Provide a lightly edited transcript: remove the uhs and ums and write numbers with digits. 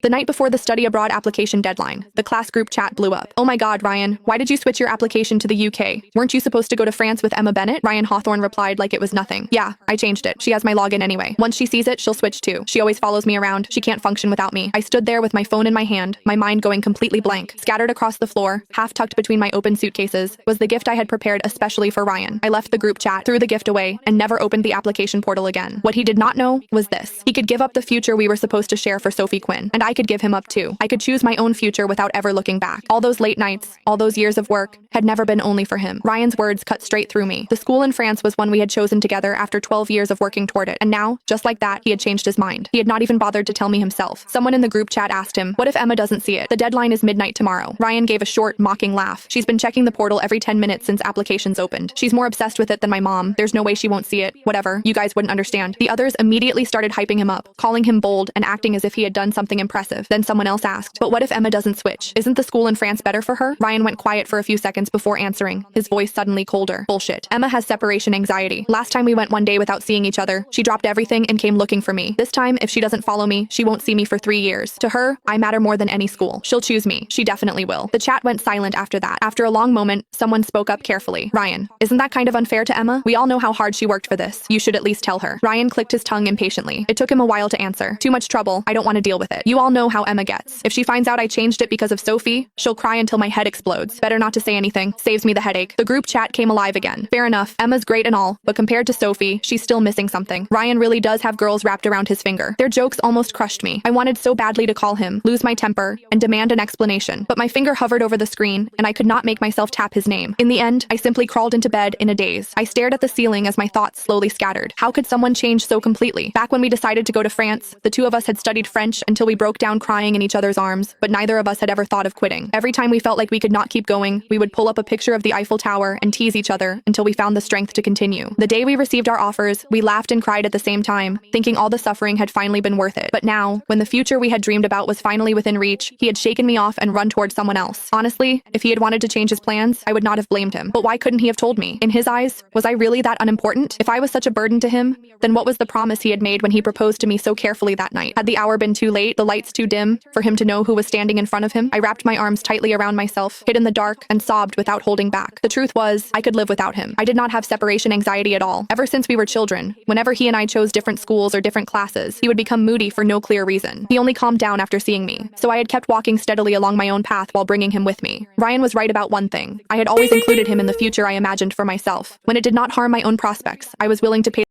The night before the study abroad application deadline, the class group chat blew up. "Oh my God, Ryan, why did you switch your application to the UK? Weren't you supposed to go to France with Emma Bennett?" Ryan Hawthorne replied like it was nothing. "Yeah, I changed it. She has my login anyway. Once she sees it, she'll switch too. She always follows me around. She can't function without me." I stood there with my phone in my hand, my mind going completely blank. Scattered across the floor, half tucked between my open suitcases, was the gift I had prepared especially for Ryan. I left the group chat, threw the gift away, and never opened the application portal again. What he did not know was this. He could give up the future we were supposed to share for Sophie Quinn, and I could give him up too. I could choose my own future without ever looking back. All those late nights, all those years of work, had never been only for him. Ryan's words cut straight through me. The school in France was one we had chosen together after 12 years of working toward it, and now, just like that, he had changed his mind. He had not even bothered to tell me himself. Someone in the group chat asked him, "What if Emma doesn't see it? The deadline is midnight tomorrow." Ryan gave a short, mocking laugh. "She's been checking the portal every 10 minutes since applications opened. She's more obsessed with it than my mom. There's no way she won't see it. Whatever, you guys wouldn't understand." The others immediately started hyping him up, calling him bold and acting as if he had done something impressive. Then someone else asked, "But what if Emma doesn't switch? Isn't the school in France better for her?" Ryan went quiet for a few seconds before answering, his voice suddenly colder. "Bullshit. Emma has separation anxiety. Last time we went one day without seeing each other, she dropped everything and came looking for me. This time, if she doesn't follow me, she won't see me for 3 years. To her, I matter more than any school. She'll choose me. She definitely will." The chat went silent after that. After a long moment, someone spoke up carefully. "Ryan, isn't that kind of unfair to Emma? We all know how hard she worked for this. You should at least tell her." Ryan clicked his tongue impatiently. It took him a while to answer. "Too much trouble. I don't want to deal with it. You all know how Emma gets. If she finds out I changed it because of Sophie, she'll cry until my head explodes. Better not to say anything. Saves me the headache." The group chat came alive again. Fair enough, Emma's great and all, but compared to Sophie, she's still missing something. Ryan really does have girls wrapped around his finger. Their jokes almost crushed me. I wanted so badly to call him, lose my temper, and demand an explanation, but my finger hovered over the screen, and I could not make myself tap his name. In the end, I simply crawled into bed in a daze. I stared at the ceiling as my thoughts slowly scattered. How could someone change so completely? Back when we decided to go to France, the two of us had studied French until we broke down crying in each other's arms, but neither of us had ever thought of quitting. Every time we felt like we could not keep going, we would pull up a picture of the Eiffel Tower and tease each other until we found the strength to continue. The day we received our offers, we laughed and cried at the same time, thinking all the suffering had finally been worth it. But now, when the future we had dreamed about was finally within reach, he had shaken me off and run towards someone else. Honestly, if he had wanted to change his plans, I would not have blamed him. But why couldn't he have told me? In his eyes, was I really that unimportant? If I was such a burden to him, then what was the promise he had made when he proposed to me so carefully that night? Had the hour been too late, the lights too dim, for him to know who was standing in front of him? I wrapped my arms tightly around myself, hid in the dark, and sobbed without holding back. The truth was, I could live without him. I did not have separation anxiety at all. Ever since we were children, whenever he and I chose different schools or different classes, he would become moody for no clear reason. He only calmed down after seeing me, so I had kept walking steadily along my own path while bringing him with me. Ryan was right about one thing. I had always included him in the future I imagined for myself. When it did not harm my own prospects, I was willing to pay